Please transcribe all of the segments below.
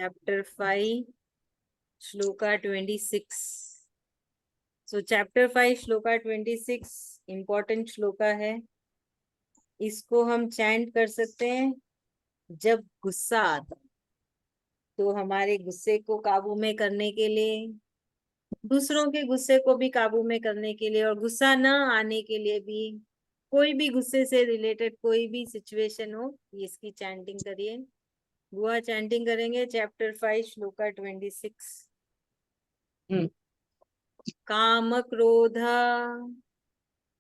Chapter 5 shloka 26। सो chapter 5 shloka 26 important shloka है। इसको हम चैंट कर सकते हैं जब गुस्सा आता, तो हमारे गुस्से को काबू में करने के लिए, दूसरों के गुस्से को भी काबू में करने के लिए, और गुस्सा न आने के लिए भी, कोई भी गुस्से से रिलेटेड कोई भी सिचुएशन हो, इसकी चैंटिंग करिए। बुआ चैंटिंग करेंगे चैप्टर 5 श्लोका 26। काम क्रोध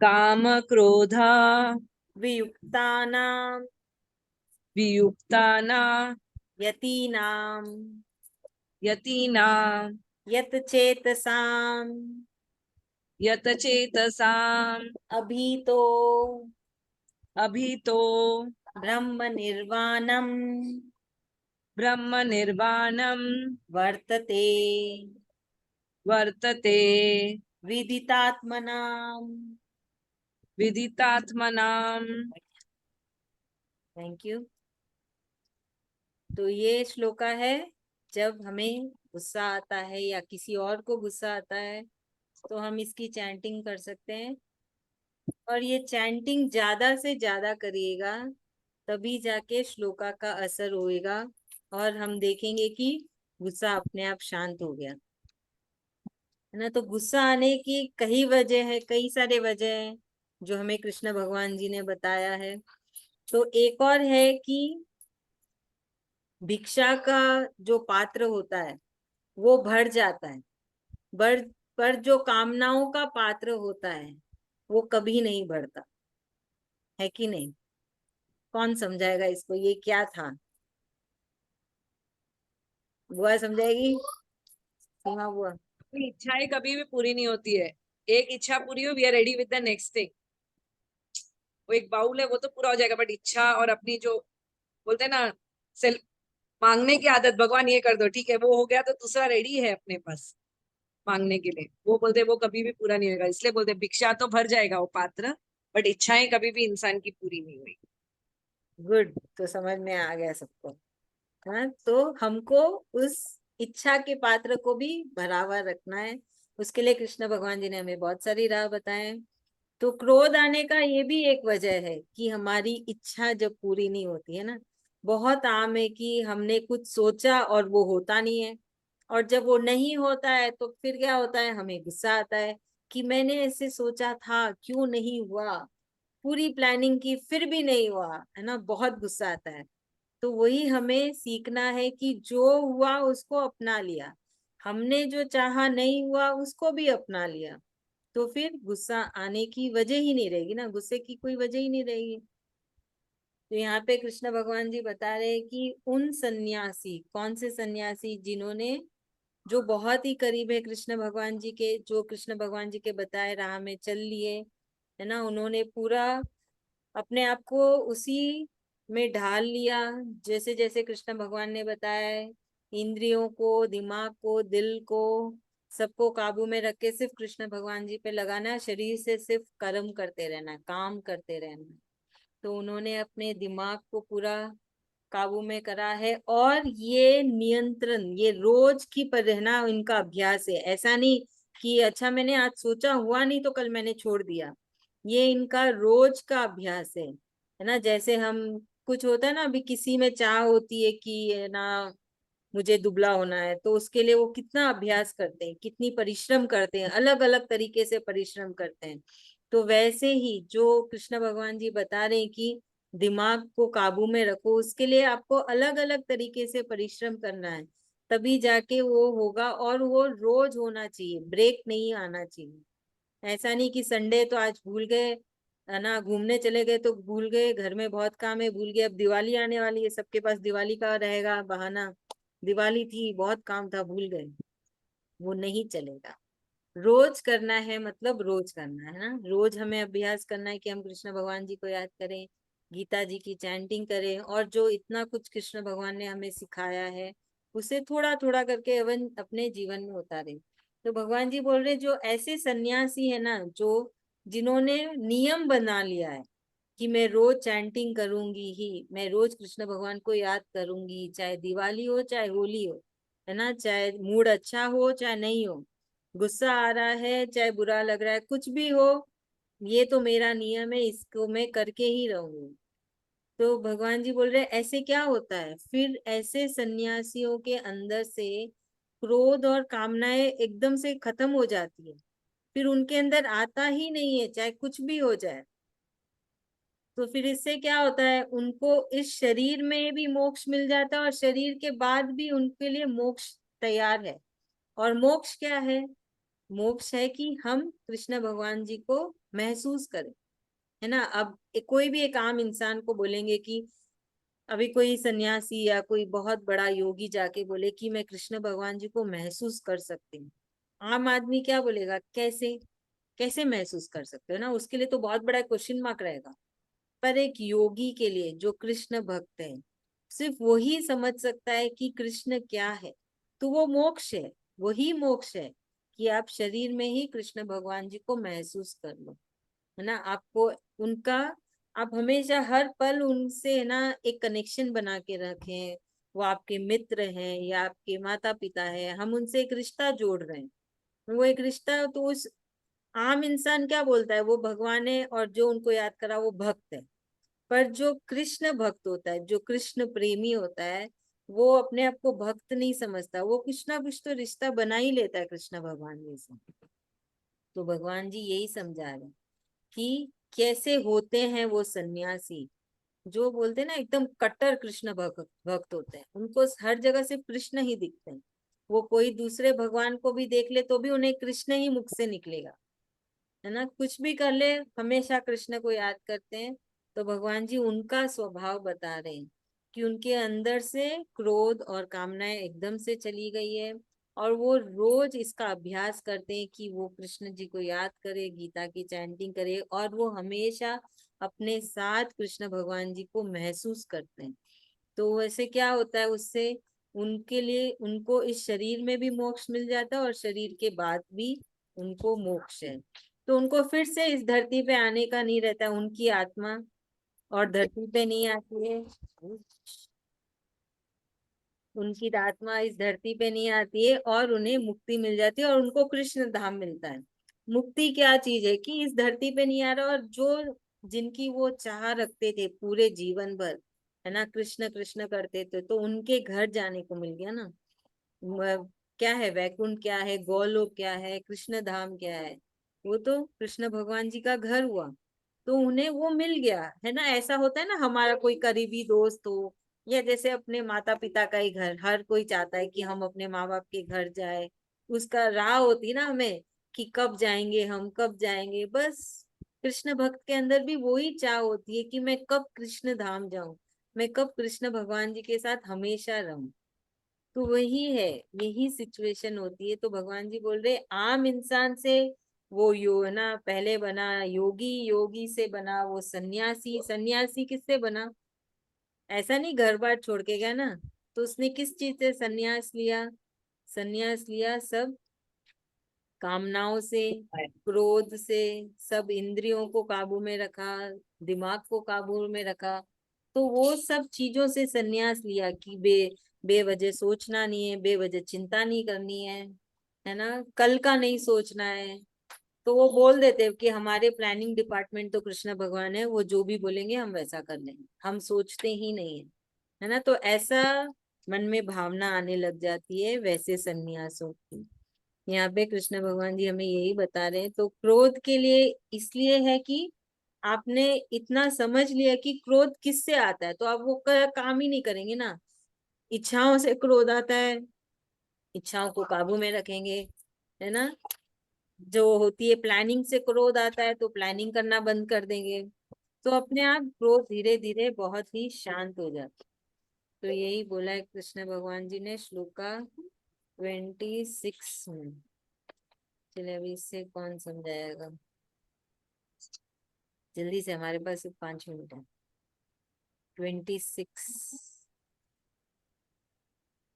काम क्रोध वियुक्तानां वियुक्तानां यतीनां यतीनां यत चेतसां यतचेतसाम् अभीतो अभीतो ब्रह्म निर्वाणं ब्रह्म निर्वाणं वर्तते वर्तते विदितात्मनां। विदितात्मनाम्। Thank you. तो ये श्लोका है जब हमें गुस्सा आता है या किसी और को गुस्सा आता है तो हम इसकी चैंटिंग कर सकते हैं, और ये चैंटिंग ज्यादा से ज्यादा करिएगा तभी जाके श्लोका का असर होएगा, और हम देखेंगे कि गुस्सा अपने आप शांत हो गया है ना। तो गुस्सा आने की कई वजह है, कई सारे वजह हैं जो हमें कृष्ण भगवान जी ने बताया है। तो एक और है कि भिक्षा का जो पात्र होता है वो भर जाता है, पर पर जो कामनाओं का पात्र होता है वो कभी नहीं भरता, है कि नहीं? कौन समझाएगा इसको, ये क्या था? बुआ समझाएगी? सीमा बुआ। अपनी इच्छाएं कभी भी पूरी नहीं होती है। एक इच्छा पूरी हो, we are ready with the next thing. वो एक बाउल है, वो तो पूरा हो जाएगा, बट इच्छा और अपनी जो बोलते हैं ना, सेल्फ मांगने की आदत, भगवान ये कर दो, ठीक है, वो हो गया तो दूसरा रेडी है अपने पास मांगने के लिए। वो बोलते वो कभी भी पूरा नहीं होगा, इसलिए बोलते भिक्षा तो भर जाएगा वो पात्र, बट इच्छाएं कभी भी इंसान की पूरी नहीं हुई। गुड, तो समझ में आ गया सबको। हाँ, तो हमको उस इच्छा के पात्र को भी भरा हुआ रखना है। उसके लिए कृष्ण भगवान जी ने हमें बहुत सारी राह बताए हैं। तो क्रोध आने का ये भी एक वजह है कि हमारी इच्छा जब पूरी नहीं होती है ना। बहुत आम है कि हमने कुछ सोचा और वो होता नहीं है, और जब वो नहीं होता है तो फिर क्या होता है, हमें गुस्सा आता है कि मैंने ऐसे सोचा था, क्यों नहीं हुआ, पूरी प्लानिंग की फिर भी नहीं हुआ, है ना, बहुत गुस्सा आता है। तो वही हमें सीखना है कि जो हुआ उसको अपना लिया, हमने जो चाहा नहीं हुआ उसको भी अपना लिया, तो फिर गुस्सा आने की वजह ही नहीं रहेगी ना, गुस्से की कोई वजह ही नहीं रहेगी। तो यहाँ पे कृष्ण भगवान जी बता रहे हैं कि उन सन्यासी, कौन से सन्यासी, जिन्होंने, जो बहुत ही करीब है कृष्ण भगवान जी के, जो कृष्ण भगवान जी के बताए राह में चल लिए, है ना, उन्होंने पूरा अपने आप को उसी में ढाल लिया, जैसे जैसे कृष्ण भगवान ने बताया है। इंद्रियों को, दिमाग को, दिल को, सबको काबू में रख के सिर्फ कृष्ण भगवान जी पे लगाना है, शरीर से सिर्फ कर्म करते रहना है, काम करते रहना है। तो उन्होंने अपने दिमाग को पूरा काबू में करा है, और ये नियंत्रण, ये रोज की पर रहना इनका अभ्यास है। ऐसा नहीं कि अच्छा मैंने आज सोचा, हुआ नहीं तो कल मैंने छोड़ दिया। ये इनका रोज का अभ्यास है ना। जैसे हम, कुछ होता है ना, अभी किसी में चाह होती है कि है ना मुझे दुबला होना है, तो उसके लिए वो कितना अभ्यास करते हैं, कितनी परिश्रम करते हैं, अलग अलग तरीके से परिश्रम करते हैं। तो वैसे ही जो कृष्ण भगवान जी बता रहे हैं कि दिमाग को काबू में रखो, उसके लिए आपको अलग अलग तरीके से परिश्रम करना है, तभी जाके वो होगा, और वो रोज होना चाहिए, ब्रेक नहीं आना चाहिए। ऐसा नहीं कि संडे तो आज भूल गए, है ना, घूमने चले गए तो भूल गए, घर में बहुत काम है भूल गए, अब दिवाली आने वाली है, सबके पास दिवाली का रहेगा बहाना, दिवाली थी बहुत काम था भूल गए। वो नहीं चलेगा। रोज करना है, मतलब रोज करना है ना, रोज हमें अभ्यास करना है कि हम कृष्ण भगवान जी को याद करें, गीता जी की चैंटिंग करें, और जो इतना कुछ कृष्ण भगवान ने हमें सिखाया है उसे थोड़ा थोड़ा करके अपन अपने जीवन में उतारे। तो भगवान जी बोल रहे जो ऐसे सन्यासी है ना, जो जिन्होंने नियम बना लिया है, कि मैं रोज चैंटिंग करूंगी ही, मैं रोज कृष्ण भगवान को याद करूंगी, चाहे दिवाली हो चाहे होली हो, है ना, चाहे मूड अच्छा हो चाहे नहीं हो, गुस्सा आ रहा है चाहे बुरा लग रहा है, कुछ भी हो, ये तो मेरा नियम है, इसको मैं करके ही रहूंगी। तो भगवान जी बोल रहे हैं, ऐसे क्या होता है, फिर ऐसे सन्यासियों के अंदर से क्रोध और कामनाएं एकदम से खत्म हो जाती है, फिर उनके अंदर आता ही नहीं है, चाहे कुछ भी हो जाए। तो फिर इससे क्या होता है, उनको इस शरीर में भी मोक्ष मिल जाता है और शरीर के बाद भी उनके लिए मोक्ष तैयार है। और मोक्ष क्या है, मोक्ष है कि हम कृष्ण भगवान जी को महसूस करें, है ना। अब कोई भी एक आम इंसान को बोलेंगे कि अभी कोई सन्यासी या कोई बहुत बड़ा योगी जाके बोले कि मैं कृष्ण भगवान जी को महसूस कर सकती हूँ, आम आदमी क्या बोलेगा, कैसे, कैसे महसूस कर सकते हो ना, उसके लिए तो बहुत बड़ा क्वेश्चन मार्क रहेगा। पर एक योगी के लिए जो कृष्ण भक्त है, सिर्फ वही समझ सकता है कि कृष्ण क्या है, तो वो मोक्ष है, वही मोक्ष है कि आप शरीर में ही कृष्ण भगवान जी को महसूस कर लो, है ना। आपको उनका, आप हमेशा हर पल उनसे, है ना, एक कनेक्शन बना के रखें। वो आपके मित्र हैं या आपके माता पिता है, हम उनसे एक रिश्ता जोड़ रहे हैं, वो एक रिश्ता। तो उस आम इंसान क्या बोलता है, वो भगवान है और जो उनको याद करा वो भक्त है। पर जो कृष्ण भक्त होता है, जो कृष्ण प्रेमी होता है, वो अपने आप को भक्त नहीं समझता, वो कुछ ना कुछ तो रिश्ता बना ही लेता है कृष्ण भगवान जी से। तो भगवान जी यही समझा रहे हैं कि कैसे होते हैं वो सन्यासी, जो बोलते हैं ना एकदम कट्टर कृष्ण भक्त भक्त होते हैं, उनको हर जगह से कृष्ण ही दिखते हैं। वो कोई दूसरे भगवान को भी देख ले तो भी उन्हें कृष्ण ही मुख से निकलेगा, है ना, कुछ भी कर ले हमेशा कृष्ण को याद करते हैं। तो भगवान जी उनका स्वभाव बता रहे हैं कि उनके अंदर से क्रोध और कामनाएं एकदम से चली गई है, और वो रोज इसका अभ्यास करते हैं कि वो कृष्ण जी को याद करे, गीता की चैंटिंग करे, और वो हमेशा अपने साथ कृष्ण भगवान जी को महसूस करते हैं। तो वैसे क्या होता है उससे, उनके लिए, उनको इस शरीर में भी मोक्ष मिल जाता है और शरीर के बाद भी उनको मोक्ष है। तो उनको फिर से इस धरती पे आने का नहीं रहता, उनकी आत्मा और धरती पे नहीं आती है, उनकी आत्मा इस धरती पे नहीं आती है, और उन्हें मुक्ति मिल जाती है और उनको कृष्ण धाम मिलता है। मुक्ति क्या चीज है कि इस धरती पे नहीं आ रहा, और जो जिनकी वो चाह रखते थे पूरे जीवन भर, है ना, कृष्ण कृष्ण करते थे, तो उनके घर जाने को मिल गया ना। क्या है वैकुंठ, क्या है गोलोक, क्या है कृष्ण धाम, क्या है, वो तो कृष्ण भगवान जी का घर हुआ। तो उन्हें वो मिल गया, है ना। ऐसा होता है ना, हमारा कोई करीबी दोस्त हो, या जैसे अपने माता पिता का ही घर, हर कोई चाहता है कि हम अपने माँ बाप के घर जाए, उसका राह होती है ना हमें कि कब जाएंगे, हम कब जाएंगे, बस कृष्ण भक्त के अंदर भी वही चाह होती है कि मैं कब कृष्ण धाम जाऊं, मैं कब कृष्ण भगवान जी के साथ हमेशा रहूं। तो वही है, यही सिचुएशन होती है। तो भगवान जी बोल रहे आम इंसान से वो यो, है ना, पहले बना योगी, योगी से बना वो सन्यासी, सन्यासी किससे बना, ऐसा नहीं घर बार छोड़ के गया ना। तो उसने किस चीज से सन्यास लिया, सन्यास लिया सब कामनाओं से, क्रोध से, सब इंद्रियों को काबू में रखा, दिमाग को काबू में रखा। तो वो सब चीजों से सन्यास लिया कि बेवजह सोचना नहीं है, बेवजह चिंता नहीं करनी है ना, कल का नहीं सोचना है। तो वो बोल देते हैं कि हमारे प्लानिंग डिपार्टमेंट तो कृष्ण भगवान है, वो जो भी बोलेंगे हम वैसा कर लेंगे, हम सोचते ही नहीं है ना। तो ऐसा मन में भावना आने लग जाती है वैसे सन्यासों की। यहाँ पे कृष्ण भगवान जी हमें यही बता रहे हैं। तो क्रोध के लिए इसलिए है कि आपने इतना समझ लिया कि क्रोध किससे आता है, तो आप वो काम ही नहीं करेंगे ना। इच्छाओं से क्रोध आता है, इच्छाओं को काबू में रखेंगे, है ना। जो होती है प्लानिंग से क्रोध आता है, तो प्लानिंग करना बंद कर देंगे, तो अपने आप क्रोध धीरे धीरे बहुत ही शांत हो जाता है। तो यही बोला है कृष्ण भगवान जी ने श्लोका 26 में। चलिए अभी इससे कौन समझाएगा, जल्दी से, हमारे पास सिर्फ 5 मिनट है। 26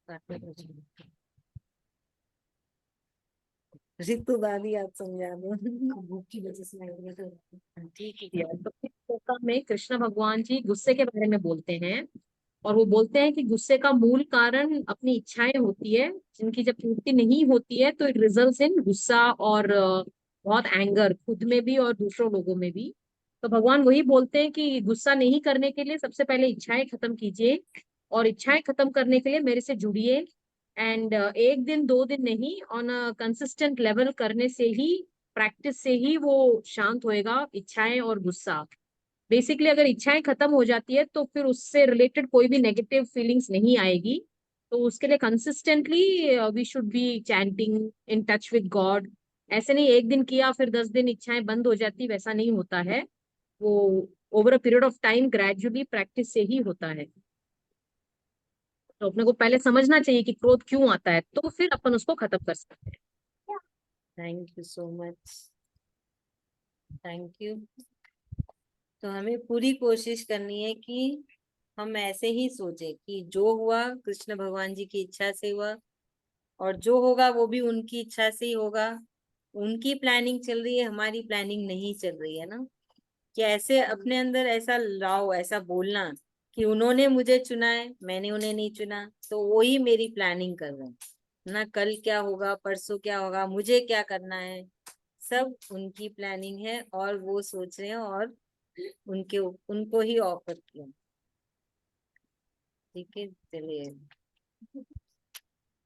काटना कुछ नहीं। ऋतु भाभी आप समझा दो। भूख की वजह से लग रही है तो। ठीक है यार। तो इस श्लोका में कृष्ण भगवान जी गुस्से के बारे में बोलते हैं, और वो बोलते हैं कि गुस्से का मूल कारण अपनी इच्छाएं होती है, जिनकी जब पूर्ति नहीं होती है तो इट रिजल्ट्स इन गुस्सा और बहुत एंगर, खुद में भी और दूसरों लोगों में भी। तो भगवान वही बोलते हैं कि गुस्सा नहीं करने के लिए सबसे पहले इच्छाएं खत्म कीजिए, और इच्छाएं खत्म करने के लिए मेरे से जुड़िए। एंड एक दिन दो दिन नहीं, ऑन अ कंसिस्टेंट लेवल करने से ही, प्रैक्टिस से ही वो शांत होएगा, इच्छाएं और गुस्सा। बेसिकली अगर इच्छाएं खत्म हो जाती है तो फिर उससे रिलेटेड कोई भी नेगेटिव फीलिंग्स नहीं आएगी। तो उसके लिए consistently we should be chanting, in touch with God. ऐसे नहीं एक दिन किया फिर 10 दिन इच्छाएं बंद हो जाती, वैसा नहीं होता है। वो over a period of time gradually practice से ही होता है। तो अपने को पहले समझना चाहिए कि क्रोध क्यों आता है, तो फिर अपन उसको खत्म कर सकते हैं। Thank you so much, thank you. तो हमें पूरी कोशिश करनी है कि हम ऐसे ही सोचे कि जो हुआ कृष्ण भगवान जी की इच्छा से हुआ, और जो होगा वो भी उनकी इच्छा से ही होगा। उनकी प्लानिंग चल रही है, हमारी प्लानिंग नहीं चल रही है ना। कि ऐसे अपने अंदर ऐसा लाओ, ऐसा बोलना कि उन्होंने मुझे चुना है, मैंने उन्हें नहीं चुना, तो वो ही मेरी प्लानिंग कर रहे हैं ना। कल क्या होगा, परसों क्या होगा, मुझे क्या करना है, सब उनकी प्लानिंग है और वो सोच रहे हैं, और उनके उनको ही ऑफर किया। ठीक है, चलिए।